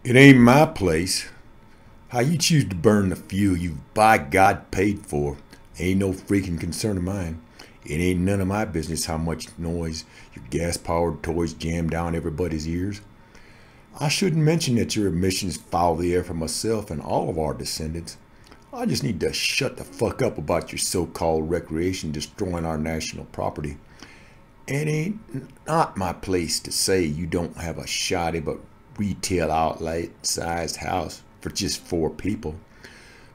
It ain't my place. How you choose to burn the fuel you've by God paid for ain't no freaking concern of mine. It ain't none of my business how much noise your gas-powered toys jam down everybody's ears. I shouldn't mention that your emissions foul the air for myself and all of our descendants. I just need to shut the fuck up about your so-called recreation destroying our national property. It ain't not my place to say you don't have a shoddy but retail outlet-sized house for just 4 people.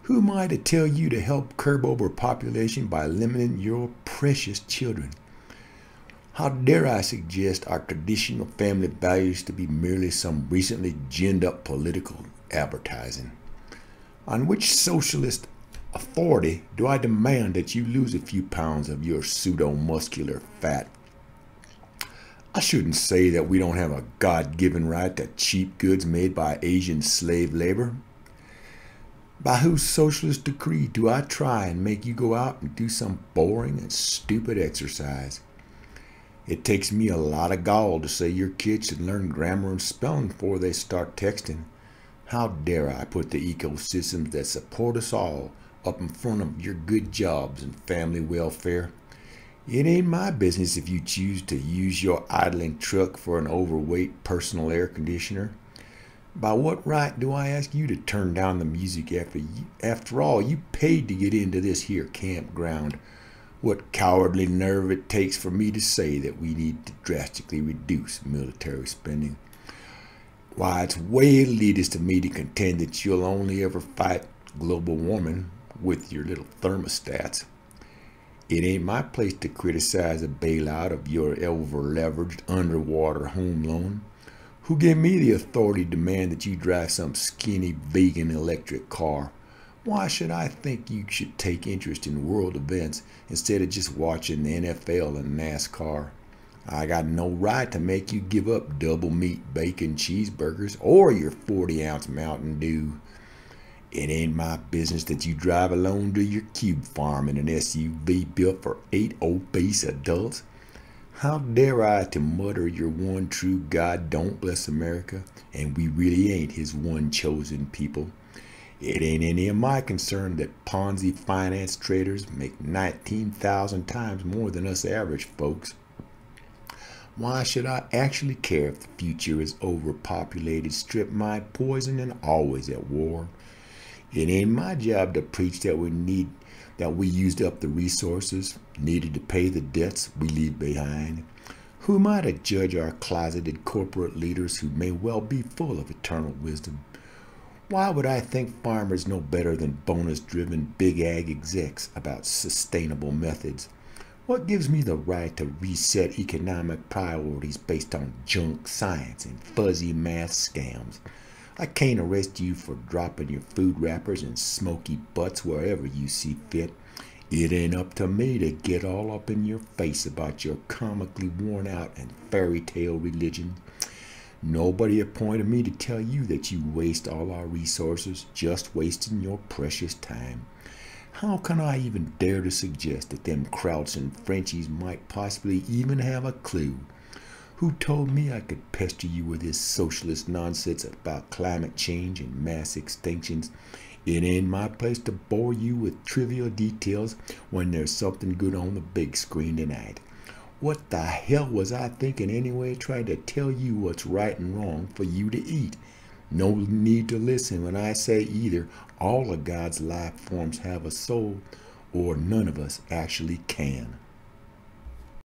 Who am I to tell you to help curb overpopulation by limiting your precious children? How dare I suggest our traditional family values to be merely some recently ginned up political advertising? On which socialist authority do I demand that you lose a few pounds of your pseudo-muscular fat? I shouldn't say that we don't have a God-given right to cheap goods made by Asian slave labor. By whose socialist decree do I try and make you go out and do some boring and stupid exercise? It takes me a lot of gall to say your kids should learn grammar and spelling before they start texting. How dare I put the ecosystems that support us all up in front of your good jobs and family welfare? It ain't my business if you choose to use your idling truck for an overweight personal air conditioner. By what right do I ask you to turn down the music after all you paid to get into this here campground? What cowardly nerve it takes for me to say that we need to drastically reduce military spending. Why, it's way elitist of me to contend that you'll only ever fight global warming with your little thermostats. It ain't my place to criticize a bailout of your over-leveraged underwater home loan. Who gave me the authority to demand that you drive some skinny vegan electric car? Why should I think you should take interest in world events instead of just watching the NFL and NASCAR? I got no right to make you give up double meat bacon cheeseburgers or your 40-ounce Mountain Dew. It ain't my business that you drive alone to your cube farm in an SUV built for 8 obese adults. How dare I to mutter your one true God don't bless America, and we really ain't his one chosen people. It ain't any of my concern that Ponzi finance traders make 19,000 times more than us average folks. Why should I actually care if the future is overpopulated, strip-mined, poison, and always at war? It ain't my job to preach that we used up the resources needed to pay the debts we leave behind. Who am I to judge our closeted corporate leaders who may well be full of eternal wisdom? Why would I think farmers know better than bonus-driven big ag execs about sustainable methods? What gives me the right to reset economic priorities based on junk science and fuzzy math scams? I can't arrest you for dropping your food wrappers and smoky butts wherever you see fit. It ain't up to me to get all up in your face about your comically worn out and fairy tale religion. Nobody appointed me to tell you that you waste all our resources, just wasting your precious time. How can I even dare to suggest that them crouching Frenchies might possibly even have a clue? Who told me I could pester you with this socialist nonsense about climate change and mass extinctions? It ain't my place to bore you with trivial details when there's something good on the big screen tonight. What the hell was I thinking anyway, trying to tell you what's right and wrong for you to eat? No need to listen when I say either all of God's life forms have a soul or none of us actually can.